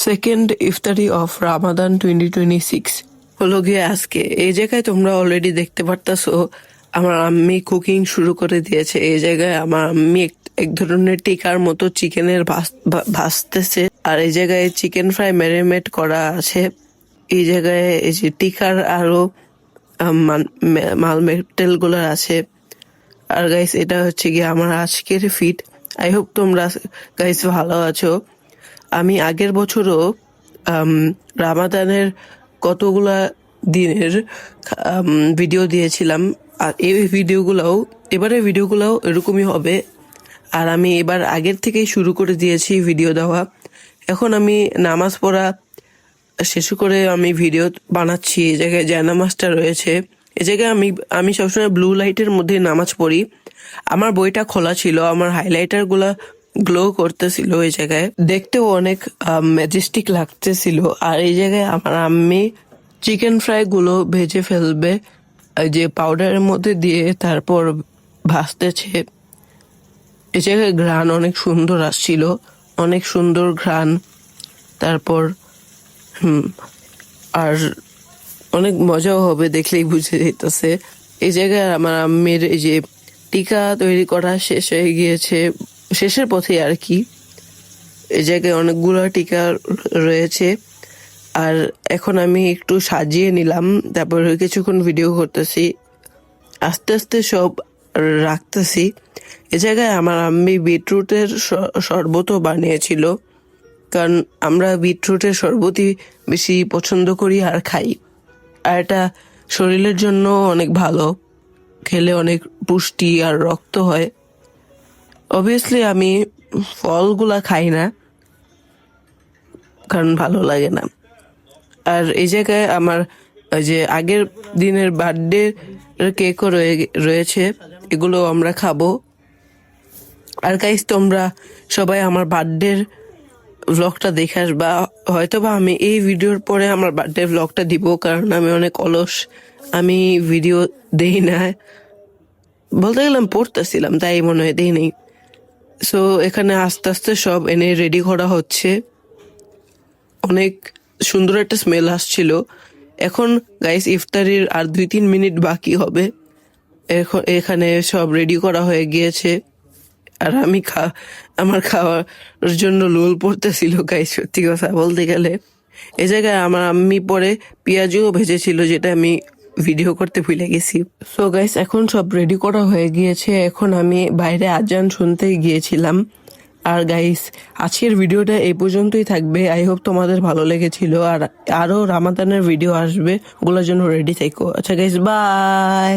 Second ইফতারি of Ramadan 2026 হলো গিয়ে আজকে। এই জায়গায় তোমরা অলরেডি দেখতে পারতাছো আমার আম্মি কুকিং শুরু করে দিয়েছে। এই জায়গায় আমার আম্মি এক ধরনের টিকার মতো চিকেনের ভাজতেছে, আর এই জায়গায় চিকেন ফ্রাই ম্যারিনেট করা আছে। এই জায়গায় এই যে টিকার আরো মাল মেটেরিয়াল গুলো আছে। আর গাইস, এটা হচ্ছে গিয়ে আমার আজকের ফিট। আই হোপ তোমরা গাইস ভালো আছো। আমি আগের বছরও রামাদানের কতগুলা দিনের ভিডিও দিয়েছিলাম, আর এই এবারের ভিডিওগুলোও এরকমই হবে। আর আমি এবার আগের থেকেই শুরু করে দিয়েছি ভিডিও দেওয়া। এখন আমি নামাজ পড়া শেষ করে আমি ভিডিও বানাচ্ছি। এই জায়গায় জায়নামাজটা রয়েছে। এই জায়গায় আমি সবসময় ব্লু লাইটের মধ্যে নামাজ পড়ি। আমার বইটা খোলা ছিল, আমার হাইলাইটার গুলা গ্লো করতেছিল। এই জায়গায় দেখতেও অনেক ম্যাজেস্টিক লাগতেছিল। আর এই জায়গায় আমার আম্মি চিকেন ফ্রাই গুলো ভেজে ফেলবে যে পাউডারের মধ্যে দিয়ে, তারপর ভাজতেছে। এই জায়গায় ঘ্রাণ অনেক সুন্দর আসছিল, অনেক সুন্দর ঘ্রাণ। তারপর আর অনেক মজাও হবে, দেখলেই বুঝে যেতেছে। এই জায়গায় আমার আম্মির এই যে টিকা তৈরি করা শেষ হয়ে গিয়েছে, শেষের পথে আর কি। এই জায়গায় অনেকগুলো টিকা রয়েছে। আর এখন আমি একটু সাজিয়ে নিলাম, তারপর কিছুক্ষণ ভিডিও করতেছি, আস্তে আস্তে সব রাখতেছি। এ জায়গায় আমার আম্মি বিটরুটের শরবতও বানিয়েছিল, কারণ আমরা বিটরুটের শরবতই বেশি পছন্দ করি আর খাই। আর এটা শরীরের জন্য অনেক ভালো, খেলে অনেক পুষ্টি আর রক্ত হয়। অবভিয়াসলি আমি ফলগুলা খাই না, কারণ ভালো লাগে না। আর এই জায়গায় আমার যে আগের দিনের বার্থডে কেকও রয়েছে, এগুলো আমরা খাবো। আর গাইস, তোমরা সবাই আমার বার্থডের ভ্লগটা দেখে আসবা। হয়তোবা আমি এই ভিডিওর পরে আমার বার্থডে ভ্লগটা দিব, কারণ আমি অনেক অলস, আমি ভিডিও দেই না। বলতে গেলাম পড়তেছিলাম, তাই মনে হয় দেই নেই। সো এখানে আস্তে আস্তে সব এনে রেডি করা হচ্ছে। অনেক সুন্দর একটা স্মেল আসছিল। এখন গাইস, ইফতারির আর 2-3 মিনিট বাকি হবে। এখানে সব রেডি করা হয়ে গিয়েছে। আর আমি আমার খাওয়ার জন্য লোল পড়তেছিল গাইস, সত্যি কথা বলতে গেলে। এই জায়গায় আমার আম্মি পরে পেঁয়াজও ভেজেছিল, যেটা আমি ভিডিও করতে ভুলে গেছি। সো গাইস, এখন সব রেডি করা হয়ে গিয়েছে। এখন আমি বাইরে আজান শুনতে গিয়েছিলাম। আর গাইস, আজকের ভিডিওটা এই পর্যন্তই থাকবে। আই হোপ তোমাদের ভালো লেগেছিল। আর আরো রামাদানের ভিডিও আসবে, ওগুলোর জন্য রেডি থেকো। আচ্ছা গাইস, বাই।